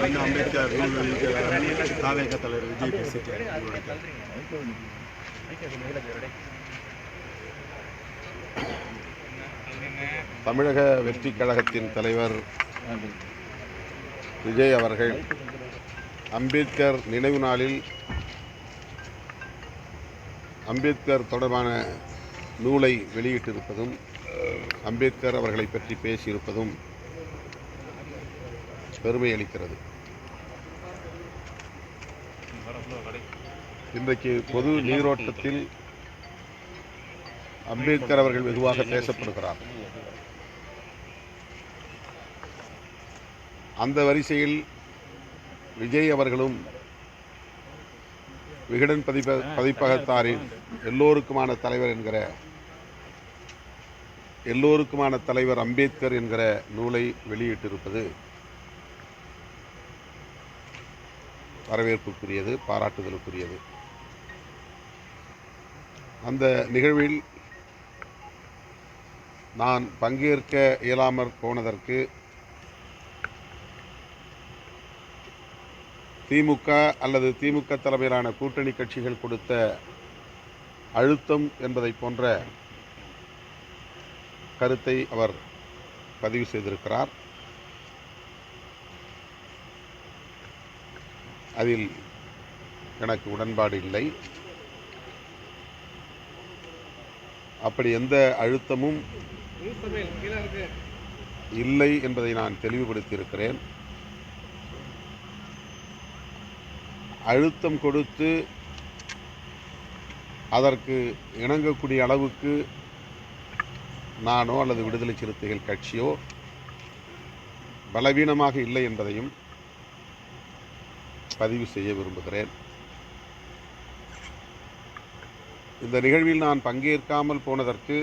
இன்னும் அம்பேத்கர் நூல் வெளியிட்ட தாவேக தலைவர் விஜய் பேசியிருக்காரு. தமிழக வெற்றி கழகத்தின் தலைவர் விஜய் அவர்கள் அம்பேத்கர் நினைவு நாளில் அம்பேத்கர் தொடர்பான நூலை வெளியிட்டிருப்பதும் அம்பேத்கர் அவர்களை பற்றி பேசியிருப்பதும் பெருமை அளிக்கிறது. இன்றைக்கு பொது நீரோட்டத்தில் அம்பேத்கர் அவர்கள் வெகுவாக பேசப்படுகிறார். அந்த வரிசையில் விஜய் அவர்களும் விகடன் பதிப்பகத்தாரின் எல்லோருக்குமான தலைவர் என்கிற எல்லோருக்குமான தலைவர் அம்பேத்கர் என்கிற நூலை வெளியிட்டிருப்பது வரவேற்புக்குரியது, பாராட்டுதலுக்குரியது. அந்த நிகழ்வில் நான் பங்கேற்க இயலாமற் போனதற்கு திமுக அல்லது திமுக தலைமையிலான கூட்டணி கட்சிகள் கொடுத்த அழுத்தம் என்பதை போன்ற கருத்தை அவர் பதிவு செய்திருக்கிறார். அதில் எனக்கு உடன்பாடு இல்லை. அப்படி எந்த அழுத்தமும் இல்லை என்பதை நான் தெளிவுபடுத்தியிருக்கிறேன். அழுத்தம் கொடுத்து அதற்கு இணங்கக்கூடிய அளவுக்கு நானோ அல்லது விடுதலை சிறுத்தைகள் கட்சியோ பலவீனமாக இல்லை என்பதையும் பதிவு செய்ய விரும்புகிறேன். இந்த நிகழ்வில் நான் பங்கேற்காமல் போனதற்கு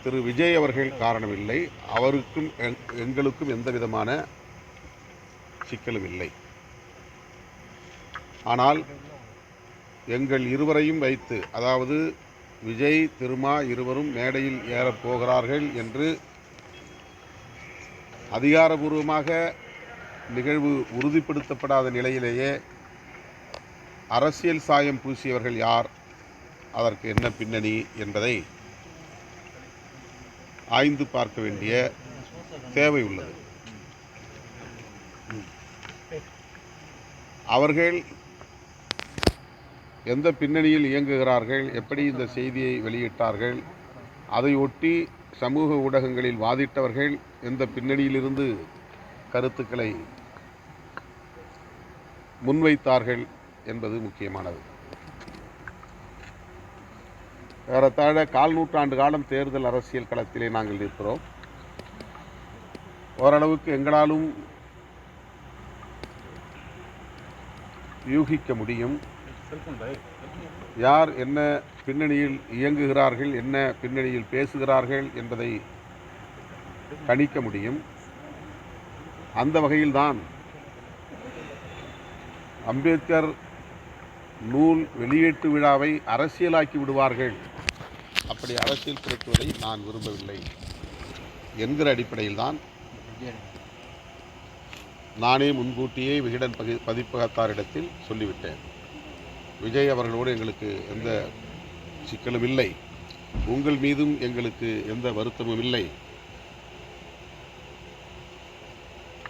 திரு விஜய் அவர்கள் காரணமில்லை. அவருக்கும் எங்களுக்கும் எந்த விதமான சிக்கலும் இல்லை. ஆனால் எங்கள் இருவரையும் வைத்து, அதாவது விஜய் திருமா இருவரும் மேடையில் ஏறப் போகிறார்கள் என்று அதிகாரபூர்வமாக நிகழ்வு உறுதிப்படுத்தப்படாத நிலையிலேயே அரசியல் சாயம் பூசியவர்கள் யார், அதற்கு என்ன பின்னணி என்பதை ஆய்ந்து பார்க்க வேண்டிய தேவை உள்ளது. அவர்கள் எந்த பின்னணியில் இயங்குகிறார்கள், எப்படி இந்த செய்தியை வெளியிட்டார்கள், அதை ஒட்டி சமூக ஊடகங்களில் வாதிட்டவர்கள் எந்த பின்னணியிலிருந்து கருத்துக்களை முன்வைத்தார்கள் என்பது முக்கியமானது. ஏறத்தாழ 1/4 நூற்றாண்டு காலம் தேர்தல் அரசியல் களத்திலே நாங்கள் இருக்கிறோம். ஓரளவுக்கு எங்களாலும் யூகிக்க முடியும் யார் என்ன பின்னணியில் இயங்குகிறார்கள், என்ன பின்னணியில் பேசுகிறார்கள் என்பதை கணிக்க முடியும். அந்த வகையில்தான் அம்பேத்கர் நூல் வெளியீட்டு விழாவை அரசியலாக்கி விடுவார்கள், அப்படி அரசியல் புரட்டுவதை நான் விரும்பவில்லை என்கிற அடிப்படையில்தான் நானே முன்கூட்டியே விகடன் பதிப்பகத்தாரிடத்தில் சொல்லிவிட்டேன். விஜய் அவர்களோடு எங்களுக்கு எந்த சிக்கலும் இல்லை, உங்கள் மீதும் எங்களுக்கு எந்த வருத்தமும் இல்லை.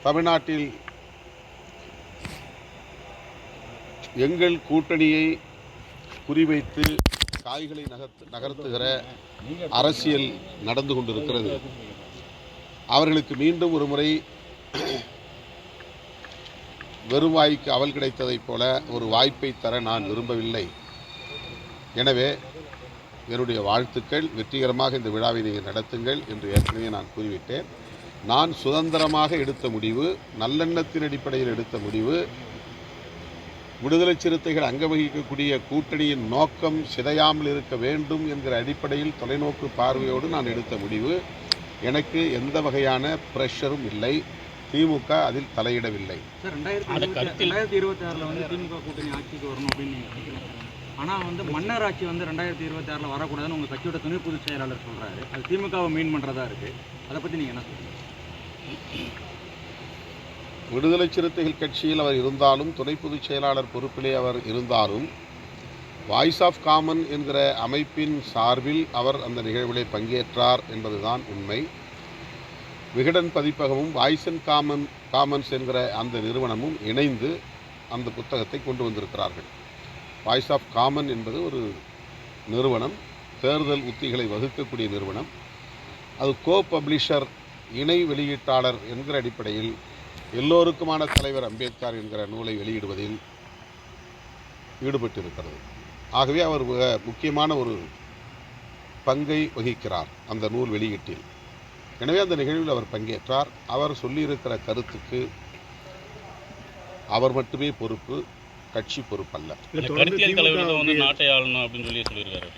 தமிழ்நாட்டில் எங்கள் கூட்டணியை குறிவைத்து காய்களை நகர்த்துகிற அரசியல் நடந்து கொண்டிருக்கிறது. அவர்களுக்கு மீண்டும் ஒரு முறை வெறும் வாய்க்கு அவல் கிடைத்ததைப் போல ஒரு வாய்ப்பை தர நான் விரும்பவில்லை. எனவே என்னுடைய வாழ்த்துக்கள், வெற்றிகரமாக இந்த விழாவை நீங்கள் நடத்துங்கள் என்று ஏற்கனவே நான் கூறிவிட்டேன். நான் சுதந்திரமாக எடுத்த முடிவு, நல்லெண்ணத்தின் அடிப்படையில் எடுத்த முடிவு, விடுதலை சிறுத்தைகள் அங்க வகிக்கக்கூடிய கூட்டணியின் நோக்கம் சிதையாமல் இருக்க வேண்டும் என்கிற அடிப்படையில் தொலைநோக்கு பார்வையோடு நான் எடுத்த முடிவு. எனக்கு எந்த வகையான பிரஷரும் இல்லை, திமுக அதில் தலையிடவில்லை. சார், 2026 வந்து திமுக கூட்டணி ஆட்சிக்கு வரணும் அப்படின்னு நீங்கள் நினைக்கிறீங்க. ஆனால் மன்னர் ஆட்சி 2026 வரக்கூடாதுன்னு உங்கள் கட்சியோட துணை பொதுச் செயலாளர் சொல்கிறாரு. அது திமுகவை மீன் பண்ணுறதா இருக்குது. அதை பற்றி நீங்கள் என்ன சொல்றீங்க? விடுதலை சிறுத்தைகள் கட்சியில் அவர் இருந்தாலும், துணை பொதுச் செயலாளர் பொறுப்பிலே அவர் இருந்தாலும், வாய்ஸ் ஆஃப் காமன் என்கிற அமைப்பின் சார்பில் அவர் அந்த நிகழ்விலே பங்கேற்றார் என்பதுதான் உண்மை. விகடன் பதிப்பகமும் வாய்ஸ் அண்ட் காமன்ஸ் என்கிற அந்த நிறுவனமும் இணைந்து அந்த புத்தகத்தை கொண்டு வந்திருக்கிறார்கள். வாய்ஸ் ஆஃப் காமன் என்பது ஒரு நிறுவனம், தேர்தல் உத்திகளை வகுக்கக்கூடிய நிறுவனம். அது கோ பப்ளிஷர், இணை வெளியீட்டாளர் என்கிற அடிப்படையில் எல்லோருக்குமான தலைவர் அம்பேத்கர் என்கிற நூலை வெளியிடுவதில் ஈடுபட்டிருக்கிறது. ஆகவே அவர் முக்கியமான ஒரு பங்கை வகிக்கிறார் அந்த நூல் வெளியீட்டில். எனவே அந்த நிகழ்வில் அவர் பங்கேற்றார். அவர் சொல்லியிருக்கிற கருத்துக்கு அவர் மட்டுமே பொறுப்பு, கட்சி பொறுப்பல்ல. கருத்தியல் தலைவர் வந்து நாட்டை ஆளணும் அப்படின்னு சொல்லி சொல்லியிருக்காரு.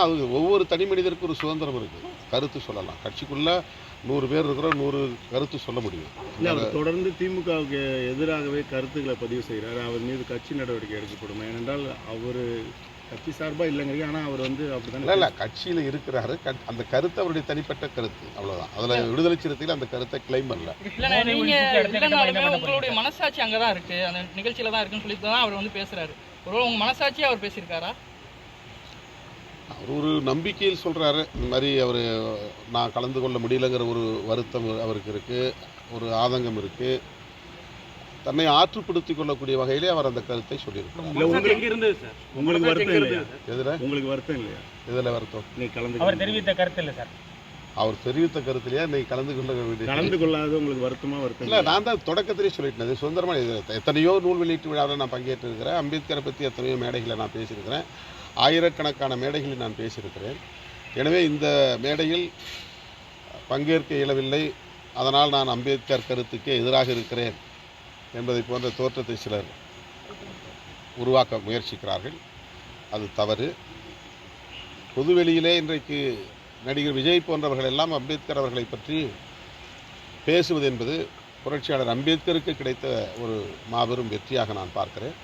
அது ஒவ்வொரு தனி மனிதருக்கும் ஒரு சுதந்திரம் இருக்குது, கருத்து சொல்லலாம். கட்சிக்குள்ள 100 பேர் இருக்கிற 100 கருத்து சொல்ல முடியும். அவர் தொடர்ந்து திமுகவுக்கு எதிராகவே கருத்துக்களை பதிவு செய்கிறார். அவர் மீது கட்சி நடவடிக்கை எடுக்கப்படும். ஏனென்றால் அவர் கட்சி சார்பாக இல்லைங்கிறீங்க, ஆனால் அவர் வந்து அப்படிதான் இல்லை கட்சியில் இருக்கிறாரு. அந்த கருத்து அவருடைய தனிப்பட்ட கருத்து, அவ்வளோதான். அதில் விடுதலை சிறுத்தையில் அந்த கருத்தை கிளைம் பண்ணல. உங்களுடைய மனசாட்சி அங்கே தான் இருக்குது, அந்த நிகழ்ச்சியில் தான் இருக்குன்னு சொல்லிட்டு தான் அவர் வந்து பேசுகிறாரு. ஒருவேளை உங்கள் மனசாட்சியை அவர் பேசியிருக்காரா? அவர் ஒரு நம்பிக்கையில் சொல்கிறாரு. இந்த மாதிரி அவர் நான் கலந்து கொள்ள முடியலைங்கிற ஒரு வருத்தம் அவருக்கு இருக்குது, ஒரு ஆதங்கம் இருக்குது. தன்னை ஆற்றுப்படுத்திக் கொள்ளக்கூடிய வகையிலே அவர் அந்த கருத்தை சொல்லியிருக்கார். உங்களுக்கு வருத்தம் இல்லையா? எதில் உங்களுக்கு வருத்தம் இல்லையா? எதில் வருத்தம்? அவர் தெரிவித்த கருத்து இல்லை சார். அவர் தெரிவித்த கருத்துலையா இன்னைக்கு கலந்து கொள்ளாத உங்களுக்கு வருத்தம் இல்லை. நான் தான் தொடக்கத்திலே சொல்லிட்டேன், சுதந்திரமாக எத்தனையோ நூல் வெளியீட்டு விழாவில் நான் பங்கேற்றிருக்கிறேன். அம்பேத்கரை பற்றி எத்தனையோ மேடைகளை நான் பேசியிருக்கிறேன், ஆயிரக்கணக்கான மேடைகளில் நான் பேசியிருக்கிறேன். எனவே இந்த மேடையில் பங்கேற்க இயலவில்லை, அதனால் நான் அம்பேத்கர் கருத்துக்கே எதிராக இருக்கிறேன் என்பதை போன்ற தோற்றத்தை சிலர் உருவாக்க முயற்சிக்கிறார்கள். அது தவறு. பொதுவெளியிலே இன்றைக்கு நடிகர் விஜய் போன்றவர்கள் எல்லாம் அம்பேத்கர் அவர்களை பற்றி பேசுவது என்பது புரட்சியாளர் அம்பேத்கருக்கு கிடைத்த ஒரு மாபெரும் வெற்றியாக நான் பார்க்கிறேன்.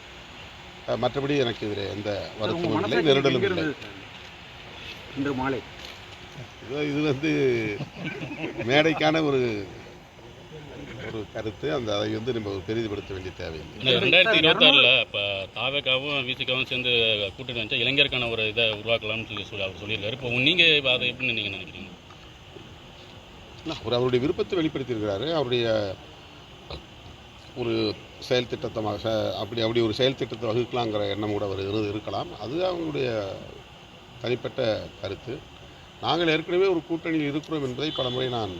மற்றபடி எனக்கு இதில் எந்த வருத்தமும் இல்லை, நெருடலும் இல்லை. இன்று மாலை இது வந்து மேடைக்கான ஒரு கருத்து. அதை வந்து நம்ம பெரிதுபடுத்த வேண்டிய தேவையில்லை. 2026 இப்போ தாவேக்காவும் விசிகாவும் சேர்ந்து கூட்டணி வச்சா இளைஞருக்கான ஒரு இதை உருவாக்கலாம்னு சொல்லி அவர் சொல்லியிருக்காரு. இப்போ நீங்கள் அதை எப்படின்னு நீங்கள் நினைக்கிறீங்க? அவருடைய விருப்பத்தை வெளிப்படுத்தியிருக்கிறாரு. அவருடைய ஒரு செயல் திட்டமாக அப்படி ஒரு செயல் திட்டத்தை வகுக்கலாங்கிற எண்ணம் கூட அவர் இருக்கலாம். அது அவங்களுடைய தனிப்பட்ட கருத்து. நாங்கள் ஏற்கனவே ஒரு கூட்டணியில் இருக்கிறோம் என்பதை பலமுறை நான்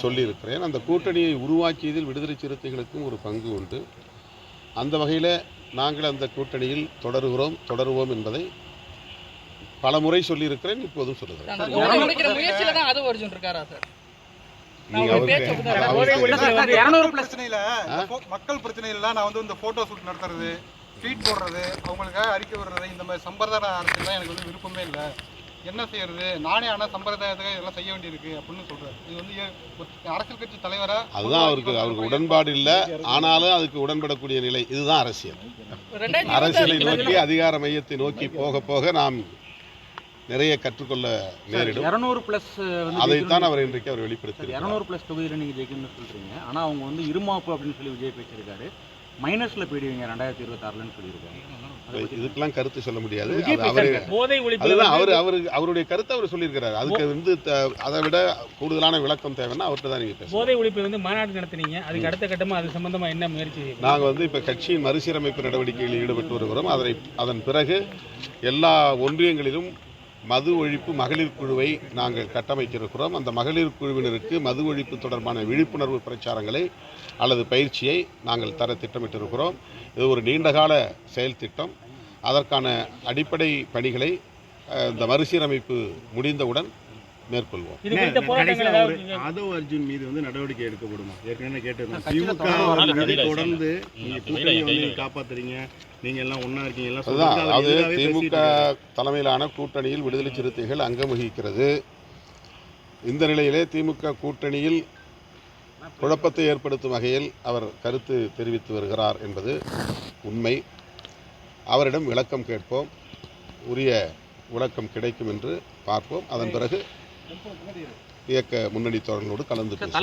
சொல்லியிருக்கிறேன். அந்த கூட்டணியை உருவாக்கியதில் விடுதலை சிறுத்தைகளுக்கும் ஒரு பங்கு உண்டு. அந்த வகையில் நாங்கள் அந்த கூட்டணியில் தொடருவோம் என்பதை பலமுறை சொல்லியிருக்கிறேன், இப்போதும் சொல்லுகிறேன். மக்கள் பிரச்சனையில நான் வந்து இந்த போட்டோ ஷூட் நடத்துறது, ட்வீட் போடுறது, அவங்களுக்காக அறிக்கை விடுறது, இந்த மாதிரி சம்பிரதாய அரசியல் எனக்கு வந்து விருப்பமே இல்லை. என்ன செய்யறது, நானே ஆனால் சம்பிரதாயத்துக்காக இதெல்லாம் செய்ய வேண்டியிருக்கு அப்படின்னு சொல்றாரு. இது வந்து அரசியல் கட்சி தலைவரா அதுதான் அவருக்கு உடன்பாடு இல்லை. ஆனாலும் அதுக்கு உடன்படக்கூடிய நிலை, இதுதான் அரசியல். அரசியலை நோக்கி, அதிகார மையத்தை நோக்கி போக போக நாம் நிறைய கற்றுக்கொள்ள நேரிடும். 200+ அதைத்தான் அவர் இன்றைக்கு அவர் வெளிப்படுத்தி 200+ தொகுதியில் நீங்கள் ஜெயிக்கணும்னு சொல்கிறீங்க. ஆனால் அவங்க வந்து இருமாப்பு அப்படின்னு சொல்லி விஜய் பேசியிருக்காரு. மைனஸில் போயிடுவீங்க 2026 சொல்லியிருக்காங்க. இதுக்கெல்லாம் கருத்து சொல்ல முடியாது. அவருடைய கருத்தை அவர் சொல்லியிருக்கிறார். அதுக்கு வந்து அதை விட கூடுதலான விளக்கம் தேவைன்னா அவர்கிட்ட தான் நீங்கள் பேசுங்க. போதை ஒழிப்பு வந்து மாநாடு நடத்தினீங்க, அதுக்கு அடுத்த கட்டமாக அது சம்பந்தமாக என்ன முயற்சி? நாங்கள் வந்து இப்போ கட்சியின் மறுசீரமைப்பு நடவடிக்கைகளில் ஈடுபட்டு வருகிறோம். அதன் பிறகு எல்லா ஒன்றியங்களிலும் மது ஒழிப்பு மகளிர் குழுவை நாங்கள் கட்டமைக்கிறோம். அந்த மகளிர் குழுவினருக்கு மது ஒழிப்பு தொடர்பான விழிப்புணர்வு பிரச்சாரங்களை அல்லது பயிற்சியை நாங்கள் தர திட்டமிட்டிருக்கிறோம். இது ஒரு நீண்டகால செயல் திட்டம். அதற்கான அடிப்படை பணிகளை இந்த மறுசீரமைப்பு முடிந்தவுடன் மேற்கொள்வோம். ஆதவ் அர்ஜுன் மீது வந்து நடவடிக்கை எடுக்கப்படுமா? ஏற்கனவே கேட்டிருந்தோம். திமுக தொடர்ந்து காப்பாத்துறீங்க, நீங்க எல்லாம் ஒன்னா இருக்கீங்க. அது திமுக தலைமையிலான கூட்டணியில் விடுதலை சிறுத்தைகள் அங்கம் வகிக்கிறது. இந்த நிலையிலே திமுக கூட்டணியில் குழப்பத்தை ஏற்படுத்தும் வகையில் அவர் கருத்து தெரிவித்து வருகிறார் என்பது உண்மை. அவரிடம் விளக்கம் கேட்போம், உரிய விளக்கம் கிடைக்கும் என்று பார்ப்போம். அதன் பிறகு இயக்க முன்னணி தோழர்களோடு கலந்து பேசுவோம்.